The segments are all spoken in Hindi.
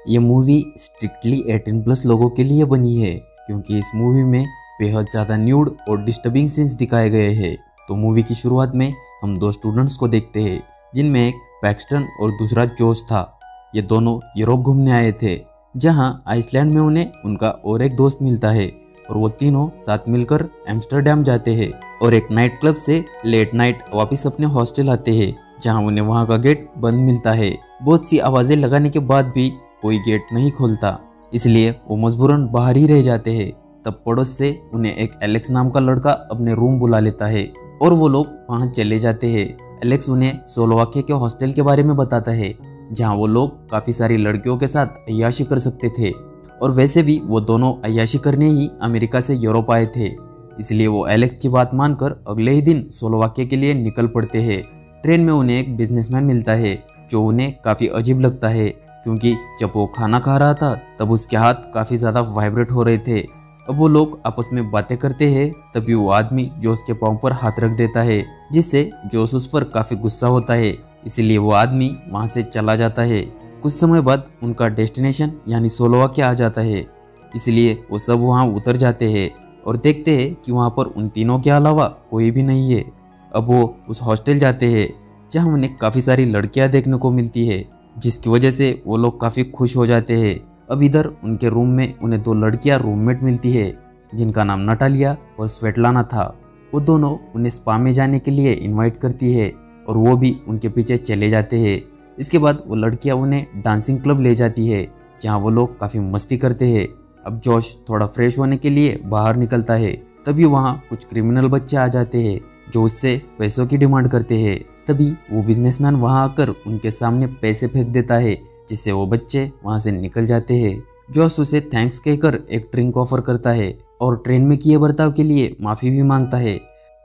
ये मूवी स्ट्रिक्टली 18+ लोगों के लिए बनी है क्योंकि इस मूवी में बेहद ज़्यादा न्यूड और डिस्टर्बिंग सीन्स दिखाए गए हैं। तो मूवी की शुरुआत में हम दो स्टूडेंट्स को देखते हैं जिनमें एक पैक्सटन और दूसरा जोश था। ये दोनों यूरोप घूमने आए थे जहां आइसलैंड में उन्हें उनका और एक दोस्त मिलता है और वो तीनों साथ मिलकर एम्स्टर्डम जाते हैं और एक नाइट क्लब से लेट नाइट वापस अपने हॉस्टल आते हैं जहां उन्हें वहां का गेट बंद मिलता है। बहुत सी आवाजें लगाने के बाद भी कोई गेट नहीं खोलता, इसलिए वो मजबूरन बाहर ही रह जाते हैं। तब पड़ोस से उन्हें एक एलेक्स नाम का लड़का अपने रूम बुला लेता है और वो लोग वहां चले जाते हैं। एलेक्स उन्हें स्लोवाकिया के हॉस्टल के बारे में बताता है जहां वो लोग काफी सारी लड़कियों के साथ अय्याशी कर सकते थे और वैसे भी वो दोनों अय्याशी करने ही अमेरिका से यूरोप आए थे, इसलिए वो एलेक्स की बात मानकर अगले ही दिन स्लोवाकिया के लिए निकल पड़ते हैं। ट्रेन में उन्हें एक बिजनेसमैन मिलता है जो उन्हें काफी अजीब लगता है क्योंकि जब वो खाना खा रहा था तब उसके हाथ काफी ज्यादा वाइब्रेट हो रहे थे। अब वो लोग आपस में बातें करते हैं तभी वो आदमी जो उसके पाँव पर हाथ रख देता है जिससे जोश उस पर काफी गुस्सा होता है, इसलिए वो आदमी वहां से चला जाता है। कुछ समय बाद उनका डेस्टिनेशन यानी स्लोवाकिया आ जाता है, इसलिए वो सब वहां उतर जाते हैं और देखते हैं कि वहां पर उन तीनों के अलावा कोई भी नहीं है। अब वो उस हॉस्टल जाते हैं जहां उन्हें काफ़ी सारी लड़कियां देखने को मिलती है जिसकी वजह से वो लोग काफ़ी खुश हो जाते हैं। अब इधर उनके रूम में उन्हें दो लड़कियां रूममेट मिलती है जिनका नाम नटालिया और स्वेटलाना था। वो दोनों उन्हें स्पा में जाने के लिए इनवाइट करती है और वो भी उनके पीछे चले जाते हैं। इसके बाद वो लड़कियां उन्हें डांसिंग क्लब ले जाती है जहां वो लोग काफ़ी मस्ती करते हैं। अब जोश थोड़ा फ्रेश होने के लिए बाहर निकलता है तभी वहाँ कुछ क्रिमिनल बच्चे आ जाते हैं जो उससे पैसों की डिमांड करते हैं। तभी वो बिजनेसमैन वहां आकर उनके सामने पैसे फेंक देता है जिससे वो बच्चे वहां से निकल जाते हैं। जोश उसे थैंक्स कहकर एक ड्रिंक ऑफर करता है और ट्रेन में किए बर्ताव के लिए माफी भी मांगता है।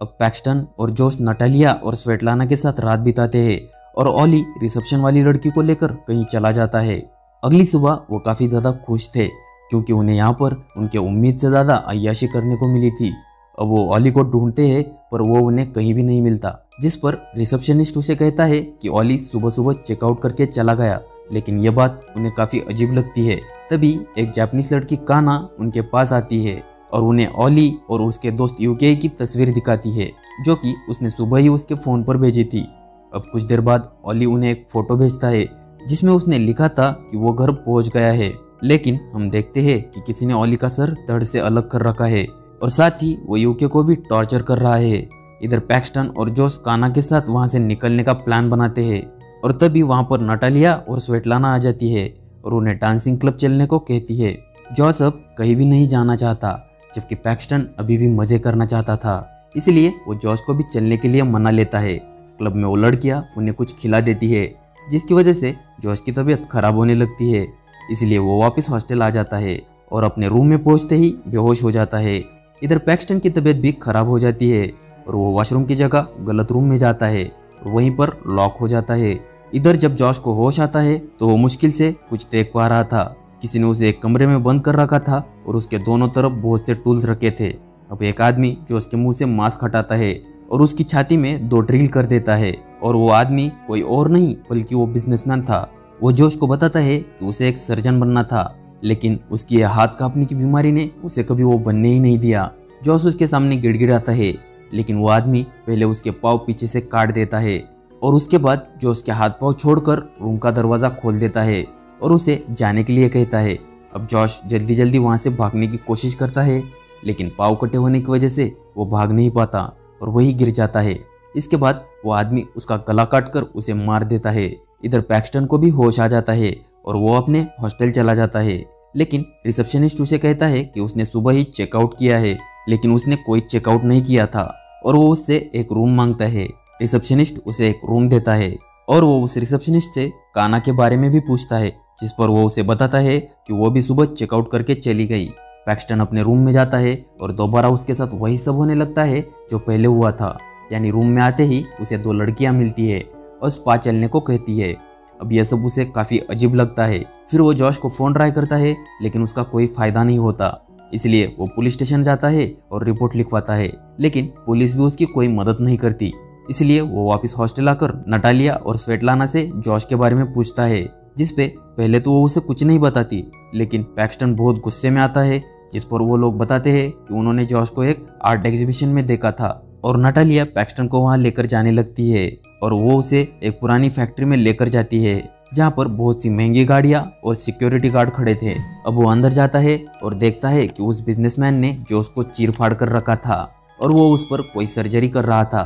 अब पैक्सटन और जोश नटालिया और स्वेटलाना के साथ रात बिताते हैं और ओली रिसेप्शन वाली लड़की को लेकर कहीं चला जाता है। अगली सुबह वो काफी ज्यादा खुश थे क्योंकि उन्हें यहाँ पर उनके उम्मीद से ज्यादा अय्याशी करने को मिली थी। अब वो ओली को ढूंढते हैं पर वो उन्हें कहीं भी नहीं मिलता, जिस पर रिसेप्शनिस्ट उसे कहता है कि ओली सुबह सुबह चेकआउट करके चला गया, लेकिन यह बात उन्हें काफी अजीब लगती है। तभी एक जापानीज लड़की काना उनके पास आती है और उन्हें ओली और उसके दोस्त यूके की तस्वीर दिखाती है जो कि उसने सुबह ही उसके फोन पर भेजी थी। अब कुछ देर बाद ओली उन्हें एक फोटो भेजता है जिसमें उसने लिखा था कि वो घर पहुंच गया है, लेकिन हम देखते हैं कि किसी ने ओली का सर धड़ से अलग कर रखा है और साथ ही वो यूके को भी टॉर्चर कर रहा है। इधर पैक्सटन और जोश काना के साथ वहां से निकलने का प्लान बनाते हैं और तभी वहां पर नटालिया और स्वेटलाना आ जाती है और उन्हें डांसिंग क्लब चलने को कहती है। जोश अब कहीं भी नहीं जाना चाहता जबकि पैक्सटन अभी भी मजे करना चाहता था, इसलिए वो जोश को भी चलने के लिए मना लेता है। क्लब में वो लड़कियां उन्हें कुछ खिला देती है जिसकी वजह से जोश की तबीयत खराब होने लगती है, इसलिए वो वापस हॉस्टल आ जाता है और अपने रूम में पहुंचते ही बेहोश हो जाता है। इधर पैक्सटन की तबीयत भी खराब हो जाती है और वो वॉशरूम की जगह गलत रूम में जाता है और वहीं पर लॉक हो जाता है। इधर जब जॉश को होश आता है तो वो मुश्किल से कुछ देख पा रहा था। किसी ने उसे एक कमरे में बंद कर रखा था और उसके दोनों तरफ बहुत से टूल्स रखे थे। अब एक आदमी जो उसके मुंह से मास्क हटाता है और उसकी छाती में 2 ड्रिल कर देता है और वो आदमी कोई और नहीं बल्कि वो बिजनेसमैन था। वो जोश को बताता है कि उसे एक सर्जन बनना था, लेकिन उसकी यह हाथ कांपने की बीमारी ने उसे कभी वो बनने ही नहीं दिया। जोश उसके सामने गिड़गिड़ाता है, लेकिन वो आदमी पहले उसके पाँव पीछे से काट देता है और उसके बाद जो उसके हाथ पाँव छोड़कर रूम का दरवाजा खोल देता है और उसे जाने के लिए कहता है। अब जोश जल्दी जल्दी वहां से भागने की कोशिश करता है, लेकिन पाँव कटे होने की वजह से वो भाग नहीं पाता और वही गिर जाता है। इसके बाद वो आदमी उसका गला काटकर उसे मार देता है। इधर पैक्सटन को भी होश आ जाता है और वो अपने हॉस्टल चला जाता है, लेकिन रिसेप्शनिस्ट उसे कहता है कि उसने सुबह ही चेकआउट किया है, लेकिन उसने कोई चेकआउट नहीं किया था और वो उससे एक रूम मांगता है। रिसेप्शनिस्ट उसे एक रूम देता है और वो उस रिसेप्शनिस्ट से काना के बारे में भी पूछता है, जिस पर वो उसे बताता है कि वो भी सुबह चेकआउट करके चली गई। पैक्सटन अपने रूम में जाता है और दोबारा उसके साथ वही सब होने लगता है जो पहले हुआ था, यानी रूम में आते ही उसे 2 लड़कियां मिलती है और स्पा चलने को कहती है। अब यह सब उसे काफी अजीब लगता है। फिर वो जोश को फोन ट्राई करता है, लेकिन उसका कोई फायदा नहीं होता, इसलिए वो पुलिस स्टेशन जाता है और रिपोर्ट लिखवाता है, लेकिन पुलिस भी उसकी कोई मदद नहीं करती। इसलिए वो वापस हॉस्टल आकर नटालिया और स्वेटलाना से जोश के बारे में पूछता है, जिसपे पहले तो वो उसे कुछ नहीं बताती, लेकिन पैक्सटन बहुत गुस्से में आता है, जिस पर वो लोग बताते हैं कि उन्होंने जॉश को एक आर्ट एग्जीबिशन में देखा था और नटालिया पैक्सटन को वहां लेकर जाने लगती है और वो उसे एक पुरानी फैक्ट्री में लेकर जाती है जहाँ पर बहुत सी महंगी गाड़ियाँ और सिक्योरिटी गार्ड खड़े थे। अब वो अंदर जाता है और देखता है कि उस बिजनेसमैन ने जॉश को चीर फाड़ कर रखा था और वो उस पर कोई सर्जरी कर रहा था।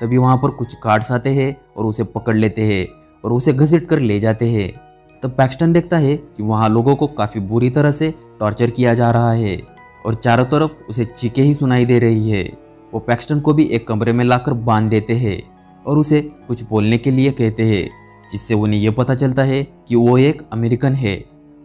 तभी वहाँ पर कुछ गार्ड्स आते हैं और उसे पकड़ लेते हैं और उसे घसीट कर ले जाते हैं। तब पैक्सटन देखता है कि वहाँ लोगों को काफ़ी बुरी तरह से टॉर्चर किया जा रहा है और चारों तरफ उसे चीखें ही सुनाई दे रही है। वो पैक्सटन को भी एक कमरे में लाकर बांध देते हैं और उसे कुछ बोलने के लिए कहते हैं, जिससे उन्हें यह पता चलता है कि वो एक अमेरिकन है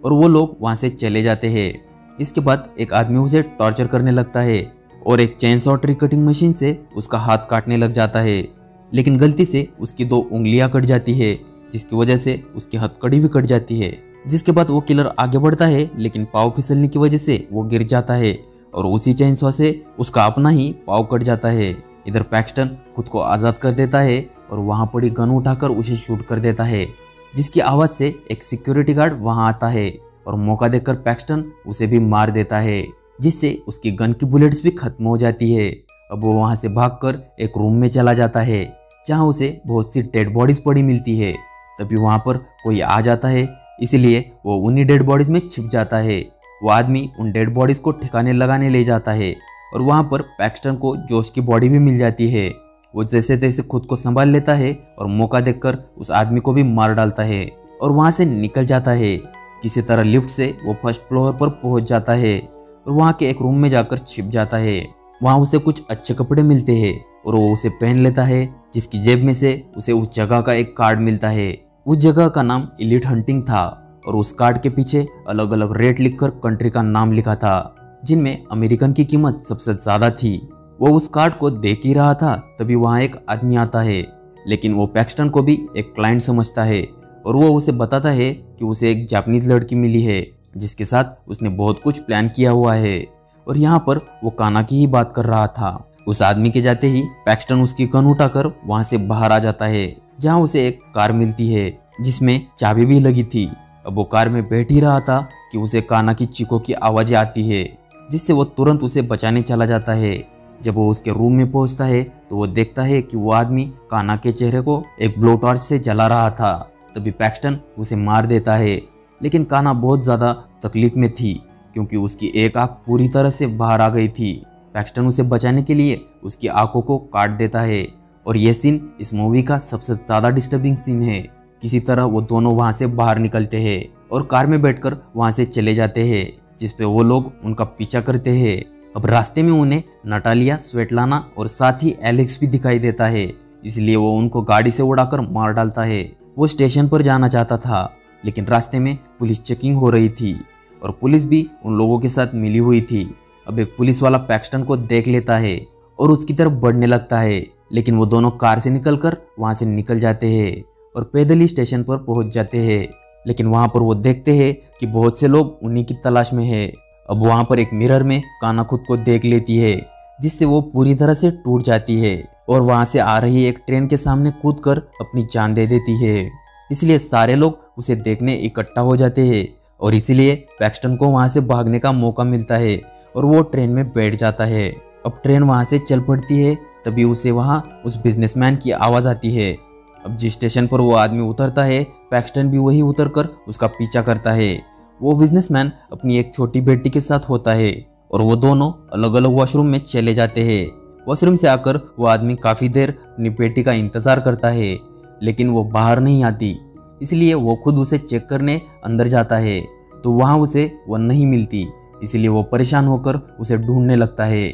और वो लोग वहाँ से चले जाते हैं। इसके बाद एक आदमी उसे टॉर्चर करने लगता है और एक चेनसॉ ट्री कटिंग मशीन से उसका हाथ काटने लग जाता है, लेकिन गलती से उसकी 2 उंगलियां कट जाती है, जिसकी वजह से उसकी हथकड़ी भी कट जाती है। जिसके बाद वो किलर आगे बढ़ता है, लेकिन पाँव फिसलने की वजह से वो गिर जाता है और उसी चेनसॉ से उसका अपना ही पाँव कट जाता है। इधर पैक्सटन खुद को आज़ाद कर देता है और वहाँ पड़ी गन उठाकर उसे शूट कर देता है, जिसकी आवाज़ से एक सिक्योरिटी गार्ड वहाँ आता है और मौका देकर पैक्सटन उसे भी मार देता है, जिससे उसकी गन की बुलेट्स भी खत्म हो जाती है। अब वो वहाँ से भागकर एक रूम में चला जाता है जहाँ उसे बहुत सी डेड बॉडीज पड़ी मिलती है। तभी वहाँ पर कोई आ जाता है, इसलिए वो उन्हीं डेड बॉडीज में छिप जाता है। वो आदमी उन डेड बॉडीज को ठिकाने लगाने ले जाता है और वहाँ पर पैक्सटन को जॉश की बॉडी भी मिल जाती है। वो जैसे तैसे खुद को संभाल लेता है और मौका देखकर उस आदमी को भी मार डालता है और वहाँ से निकल जाता है। किसी तरह लिफ्ट से वो फर्स्ट फ्लोर पर पहुँच जाता है और वहाँ के एक रूम में जाकर छिप जाता है। वहाँ उसे कुछ अच्छे कपड़े मिलते हैं और वो उसे पहन लेता है, जिसकी जेब में से उसे उस जगह का एक कार्ड मिलता है। उस जगह का नाम एलिट हंटिंग था और उस कार्ड के पीछे अलग अलग रेट लिखकर कंट्री का नाम लिखा था, जिनमें अमेरिकन की कीमत सबसे ज्यादा थी। वो उस कार्ड को देख ही रहा था, तभी वहाँ एक आदमी आता है, लेकिन वो पैक्सटन को भी एक क्लाइंट समझता है और वो उसे बताता है कि उसे एक जापानीज लड़की मिली है जिसके साथ उसने बहुत कुछ प्लान किया हुआ है और यहाँ पर वो काना की ही बात कर रहा था। उस आदमी के जाते ही पैक्सटन उसकी गन उठाकर वहाँ से बाहर आ जाता है, जहाँ उसे एक कार मिलती है जिसमें चाबी भी लगी थी। अब वो कार में बैठ ही रहा था कि उसे काना की चीखों की आवाजें आती है, जिससे वो तुरंत उसे बचाने चला जाता है। जब वो उसके रूम में पहुंचता है तो वो देखता है कि वो आदमी काना के चेहरे को एक ब्लो टॉर्च से जला रहा था। तभी पैक्सटन उसे मार देता है, लेकिन काना बहुत ज़्यादा तकलीफ में थी क्योंकि उसकी एक आंख पूरी तरह से बाहर आ गई थी। पैक्सटन उसे बचाने के लिए उसकी आंखों को काट देता है और यह सीन इस मूवी का सबसे ज़्यादा डिस्टर्बिंग सीन है। किसी तरह वो दोनों वहाँ से बाहर निकलते हैं और कार में बैठकर वहाँ से चले जाते हैं, जिसपे वो लोग उनका पीछा करते हैं। अब रास्ते में उन्हें नटालिया, स्वेटलाना और साथ ही एलेक्स भी दिखाई देता है, इसलिए वो उनको गाड़ी से उड़ाकर मार डालता है। वो स्टेशन पर जाना चाहता था, लेकिन रास्ते में पुलिस चेकिंग हो रही थी और पुलिस भी उन लोगों के साथ मिली हुई थी। अब एक पुलिस वाला पैक्सटन को देख लेता है और उसकी तरफ बढ़ने लगता है, लेकिन वो दोनों कार से निकलकर वहाँ से निकल जाते हैं और पैदल ही स्टेशन पर पहुँच जाते हैं। लेकिन वहाँ पर वो देखते हैं कि बहुत से लोग उन्हीं की तलाश में है। अब वहाँ पर एक मिरर में काना खुद को देख लेती है, जिससे वो पूरी तरह से टूट जाती है और वहाँ से आ रही एक ट्रेन के सामने कूदकर अपनी जान दे देती है। इसलिए सारे लोग उसे देखने इकट्ठा हो जाते हैं और इसीलिए पैक्सटन को वहाँ से भागने का मौका मिलता है और वो ट्रेन में बैठ जाता है। अब ट्रेन वहाँ से चल पड़ती है, तभी उसे वहाँ उस बिजनेसमैन की आवाज़ आती है। अब जिस स्टेशन पर वो आदमी उतरता है, पैक्सटन भी वही उतरकर उसका पीछा करता है। वो बिजनेसमैन अपनी एक छोटी बेटी के साथ होता है और वो दोनों अलग अलग वॉशरूम में चले जाते हैं। वॉशरूम से आकर वो आदमी काफ़ी देर अपनी बेटी का इंतज़ार करता है, लेकिन वो बाहर नहीं आती, इसलिए वो खुद उसे चेक करने अंदर जाता है तो वहाँ उसे वो नहीं मिलती। इसलिए वो परेशान होकर उसे ढूंढने लगता है,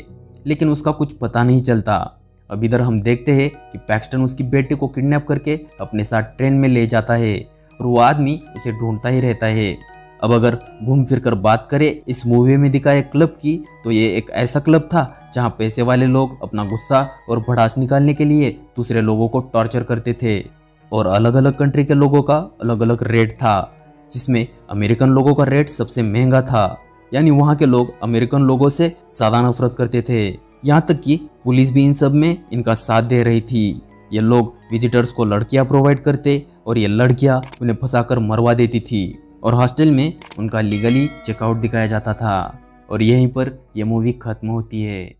लेकिन उसका कुछ पता नहीं चलता। अब इधर हम देखते हैं कि पैक्सटन उसकी बेटी को किडनैप करके अपने साथ ट्रेन में ले जाता है और वो आदमी उसे ढूंढता ही रहता है। अब अगर घूम फिर कर बात करें इस मूवी में दिखाए क्लब की, तो ये एक ऐसा क्लब था जहाँ पैसे वाले लोग अपना गुस्सा और भड़ास निकालने के लिए दूसरे लोगों को टॉर्चर करते थे और अलग अलग कंट्री के लोगों का अलग अलग रेट था, जिसमें अमेरिकन लोगों का रेट सबसे महंगा था। यानी वहाँ के लोग अमेरिकन लोगों से ज़्यादा नफरत करते थे, यहाँ तक कि पुलिस भी इन सब में इनका साथ दे रही थी। ये लोग विजिटर्स को लड़कियाँ प्रोवाइड करते और ये लड़कियाँ उन्हें फंसाकर मरवा देती थी। और हॉस्टल में उनका लीगली चेकआउट दिखाया जाता था और यहीं पर यह मूवी खत्म होती है।